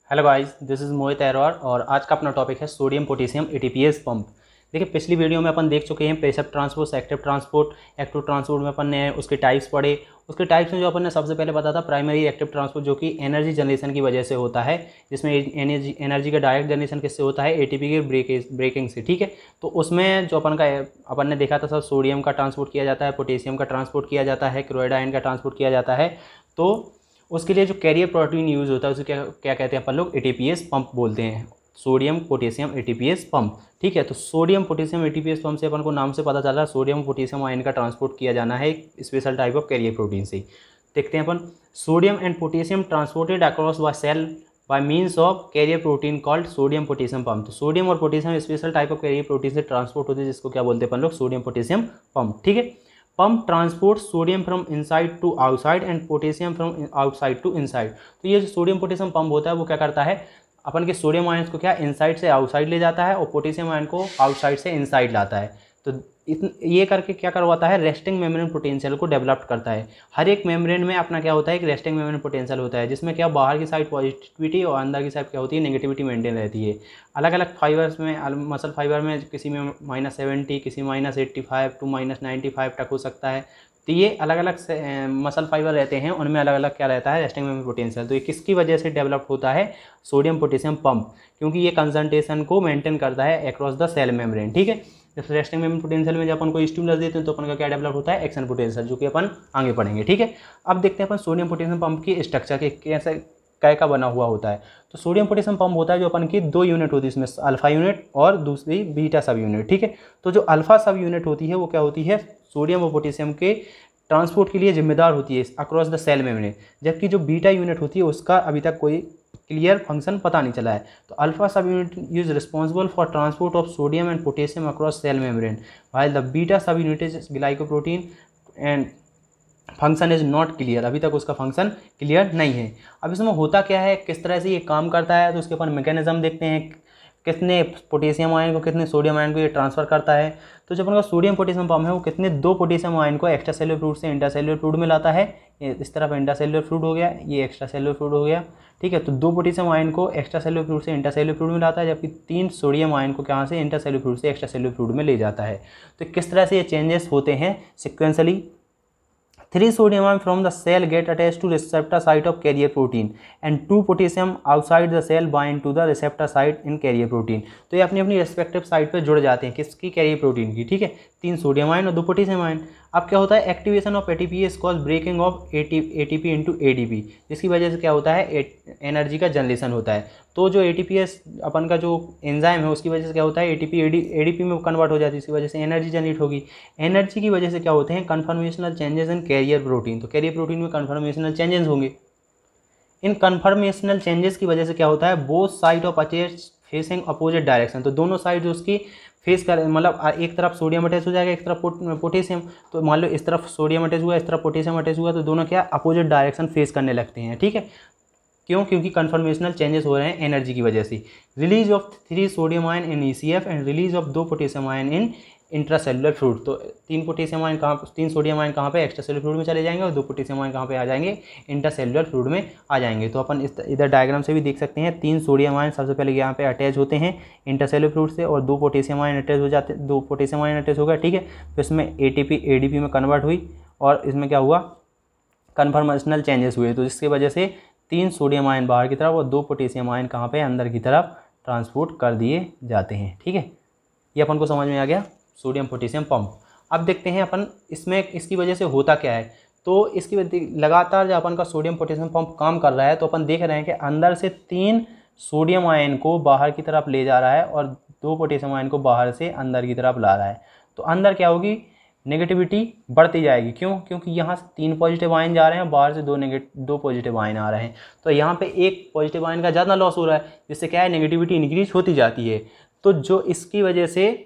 Hello guys, this is मोहित अहरवार और आज का अपना टॉपिक है सोडियम पोटेशियम एटीपीएस पंप। देखिए, पिछली वीडियो में अपन देख चुके हैं passive transport, active transport. Active transport में अपन ने उसके टाइप्स पढ़े। उसके टाइप्स में जो अपन ने सबसे पहले बताया था प्राइमरी एक्टिव ट्रांसपोर्ट, जो कि एनर्जी जनरेशन की वजह से होता है, जिसमें एनर्जी का डायरेक्ट जनरेशन किससे होता है, एटीपी के ब्रेकिंग से। ठीक है, तो उसमें जो अपन ने देखा था सब सोडियम का ट्रांसपोर्ट किया जाता है, पोटेशियम का ट्रांसपोर्ट किया जाता है, क्लोराइड आयन का ट्रांसपोर्ट किया जाता है। तो उसके लिए जो कैरियर प्रोटीन यूज़ होता है उसे क्या क्या कहते हैं अपन लोग, एटीपीएस पंप बोलते हैं। Sodium potassium ATPase pump. ठीक है, तो सोडियम पोटेशियम एटीपीएस पंप से अपन को नाम से पता चल रहा है सोडियम पोटेशियम आयन का ट्रांसपोर्ट किया जाना है एक special type of carrier protein से। देखते हैं अपन, sodium and potassium transported across the cell by means of carrier protein called sodium potassium pump. तो सोडियम और potassium special type of carrier protein से ट्रांसपोर्ट होते हैं, जिसको क्या बोलते हैं अपन लोग, सोडियम पोटेशियम पंप। ठीक है, pump transport sodium from inside to outside and potassium from outside to inside. तो ये जो सोडियम पोटेशियम पंप होता है वो क्या करता है, अपन के सोडियम आयंस को क्या इनसाइड से आउटसाइड ले जाता है और पोटेशियम आयन को आउटसाइड से इनसाइड लाता है। तो ये करके क्या करवाता है, रेस्टिंग मेम्ब्रेन पोटेंशियल को डेवलप करता है। हर एक मेम्ब्रेन में अपना क्या होता है, एक रेस्टिंग मेम्ब्रेन पोटेंशियल होता है, जिसमें क्या बाहर की साइड पॉजिटिविटी और अंदर की साइड क्या होती है, नेगेटिविटी मेंटेन रहती है। अलग अलग फाइबर्स में, मसल फाइबर में किसी में -70, किसी -85 टू -95 तक हो सकता है। तो ये अलग अलग मसल फाइबर रहते हैं, उनमें अलग अलग क्या रहता है, रेस्टिंग मेम्ब्रेन पोटेंशियल। तो ये किसकी वजह से डेवलप होता है, सोडियम पोटेशियम पंप, क्योंकि ये कंसंट्रेशन को मेंटेन करता है अक्रॉस द सेल मेम्ब्रेन। ठीक है, जैसे रेस्टिंग मेम्ब्रेन पोटेंशियल में जब अपन को स्टिमुलस देते हैं तो अपन का क्या डेवलप होता है, एक्शन पोटेंशियल, जो कि अपन आगे पढ़ेंगे। ठीक है, अब देखते हैं अपन सोडियम पोटेशियम पंप की स्ट्रक्चर के कैसे काय का बना हुआ होता है। तो सोडियम पोटेशियम पंप होता है जो अपन की दो यूनिट होती है, इसमें अल्फा यूनिट और दूसरी बीटा सब यूनिट। ठीक है, तो जो अल्फा सब यूनिट होती है वो क्या होती है, सोडियम और पोटेशियम के ट्रांसपोर्ट के लिए जिम्मेदार होती है अक्रॉस द सेल मेम्ब्रेन, जबकि जो बीटा यूनिट होती है उसका अभी तक कोई क्लियर फंक्शन पता नहीं चला है। तो alpha sub unit is responsible for transport of sodium and potassium across cell membrane, while the beta sub unit is glycoprotein and function is not clear. अभी तक उसका फंक्शन क्लियर नहीं है। अब इसमें होता क्या है, किस तरह से ये काम करता है, तो उसके अपन मैकेनिज्म देखते हैं, कितने पोटेशियम आयन को कितने सोडियम आयन को ये ट्रांसफर करता है। तो जब उनका सोडियम पोटेशियम पंप है वो कितने दो पोटेशियम आयन को एक्स्ट्रा सेलुलर फ्लूइड से इंट्रासेलुलर फ्लूइड में लाता है। ये इस तरफ इंट्रासेलुलर फ्लूइड हो गया, ये एक्स्ट्रा सेलुलर फ्लूइड हो गया। ठीक है, तो दो पोटेशियम आयन को एक्स्ट्रा सेलुलर फ्लूइड से इंट्रासेलुलर फ्लूइड में लाता है, जबकि तीन सोडियम आयन को कहाँ से, इंट्रासेलुलर फ्लूइड से एक्स्ट्रा सेलुलर फ्लूइड में ले जाता है। तो किस तरह से ये चेंजेस होते हैं sequentially. 3 sodium ion from the cell get attached to receptor site of carrier protein and 2 potassium outside the cell bind to the receptor site in carrier protein। तो ये अपनी अपनी रेस्पेक्टिव साइट पे जुड़ जाते हैं, किसकी, कैरियर प्रोटीन की। ठीक है, 3 सोडियम आयन और 2 पोटेशियम आयन। अब क्या होता है, activation of ATPase cause breaking of ATP into ADP, जिसकी वजह से क्या होता है, एनर्जी का जनरेशन होता है। तो जो एटीपीएस अपन का जो एंजाइम है उसकी वजह से क्या होता है, एटीपी एडीपी में कन्वर्ट हो जाती है, इसकी वजह से एनर्जी जनरेट होगी। एनर्जी की वजह से क्या होते हैं, conformational changes in carrier protein. तो कैरियर प्रोटीन में कन्फर्मेशनल चेंजेस होंगे। इन कन्फर्मेशनल चेंजेस की वजह से क्या होता है, both side of attach facing opposite direction. तो दोनों साइड जो उसकी फेस कर, मतलब एक तरफ सोडियम अटैच हो जाएगा, एक तरफ पोटेशियम। तो मान लो इस तरफ सोडियम अटैच हुआ, इस तरफ पोटेशियम अटैच हुआ, तो दोनों क्या अपोजिट डायरेक्शन फेस करने लगते हैं। ठीक है, क्यों, क्योंकि कन्फर्मेशनल चेंजेस हो रहे हैं एनर्जी की वजह से। Release of 3 sodium ion in ECF and release of 2 potassium ion in intracellular fluid. तो 3 पोटेशियम आयन कहाँ, 3 सोडियम आयन कहाँ पे, एक्स्ट्रा सेलुलर फ्लूइड में चले जाएंगे और 2 पोटेशियम आयन कहाँ पे आ जाएंगे, इंट्रासेलुलर फ्लूइड में आ जाएंगे। तो अपन इधर डायग्राम से भी देख सकते हैं, 3 सोडियम आयन सबसे पहले यहाँ पे अटैच होते हैं इंट्रासेलुलर फ्लूइड से और 2 पोटेशियम आयन अटैच हो जाते, 2 पोटेशियम आयन अटैच हो गया। ठीक है, तो इसमें एटीपी एडीपी में कन्वर्ट हुई और इसमें क्या हुआ, कन्फर्मेशनल चेंजेस हुए। तो जिसकी वजह से 3 सोडियम आयन बाहर की तरफ और 2 पोटेशियम आयन कहाँ पे, अंदर की तरफ ट्रांसपोर्ट कर दिए जाते हैं। ठीक है, ये अपन को समझ में आ गया सोडियम पोटेशियम पंप। अब देखते हैं अपन इसमें इसकी वजह से होता क्या है। तो इसकी लगातार जब अपन का सोडियम पोटेशियम पंप काम कर रहा है तो अपन देख रहे हैं कि अंदर से 3 सोडियम आयन को बाहर की तरफ ले जा रहा है और 2 पोटेशियम आयन को बाहर से अंदर की तरफ ला रहा है। तो अंदर क्या होगी, नेगेटिविटी बढ़ती जाएगी। क्यों, क्योंकि यहाँ से 3 पॉजिटिव आयन जा रहे हैं, बाहर से 2 पॉजिटिव आयन आ रहे हैं। तो यहाँ पे एक पॉजिटिव आयन का ज़्यादा लॉस हो रहा है, जिससे क्या है, नेगेटिविटी इंक्रीज होती जाती है। तो जो इसकी वजह से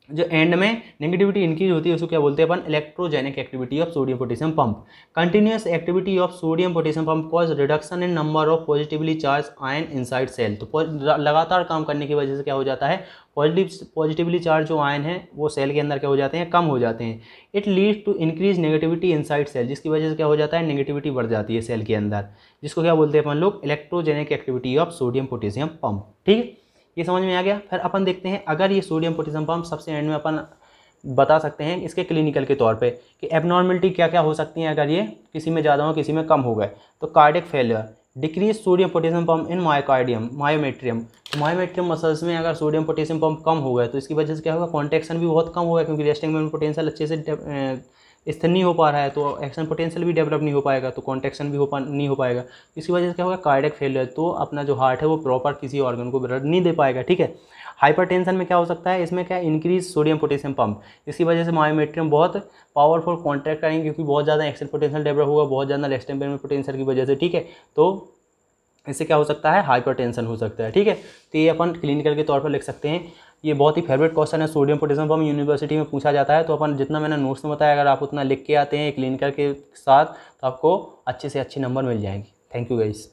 जो एंड में नेगेटिविटी इंक्रीज होती है उसको क्या बोलते हैं अपन, electrogenic activity of sodium potassium pump. Continuous activity of sodium potassium pump cause reduction in number of positively charge ion inside cell. तो लगातार काम करने की वजह से क्या हो जाता है, पॉजिटिवली चार्ज जो आयन है वो सेल के अंदर क्या हो जाते हैं, कम हो जाते हैं। It lead to increase negativity inside cell, जिसकी वजह से क्या हो जाता है, नेगेटिविटी बढ़ जाती है सेल के अंदर, जिसको क्या बोलते हैं अपन लोग, electrogenic activity of sodium potassium pump. ठीक है, ये समझ में आ गया। फिर अपन देखते हैं अगर ये सोडियम पोटेशियम पंप सबसे एंड में अपन बता सकते हैं इसके क्लिनिकल के तौर पे कि एबनॉर्मलिटी क्या क्या हो सकती हैं अगर ये किसी में ज़्यादा हो किसी में कम हो गए। तो cardiac failure, decrease sodium potassium pump in myometrium. तो मायोमेट्रियम मसल्स में अगर सोडियम पोटेशियम पंप कम हो गए तो इसकी वजह से क्या होगा, कॉन्ट्रैक्शन भी बहुत कम होगा, क्योंकि रेस्टिंग मोमेंट पोटेंशियल अच्छे से स्थिर नहीं हो पा रहा है, तो एक्शन पोटेंशियल भी डेवलप नहीं हो पाएगा, तो कॉन्ट्रैक्शन भी नहीं हो पाएगा। इसकी वजह से क्या होगा, कार्डियक फेलियर, तो अपना जो हार्ट है वो प्रॉपर किसी ऑर्गन को ब्लड नहीं दे पाएगा। ठीक है, हाइपरटेंशन में क्या हो सकता है, इसमें क्या इंक्रीज सोडियम पोटेशियम पंप, इसकी वजह से मायोमेट्रियम बहुत पावरफुल कॉन्ट्रैक्ट करेंगे, क्योंकि बहुत ज़्यादा एक्शन पोटेंशियल डेवलप होगा, बहुत ज़्यादा रेस्टिंग पोटेंशियल की वजह से। ठीक है, तो इससे क्या हो सकता है, हाइपरटेंशन हो सकता है। ठीक है, तो ये अपन क्लिनिकल के तौर पर लिख सकते हैं। ये बहुत ही फेवरेट क्वेश्चन है, सोडियम पोटेशियम पंप यूनिवर्सिटी में पूछा जाता है, तो अपन जितना मैंने नोट्स में बताया अगर आप उतना लिख के आते हैं क्लिनिकल के साथ तो आपको अच्छे से अच्छे नंबर मिल जाएंगे। Thank you guys.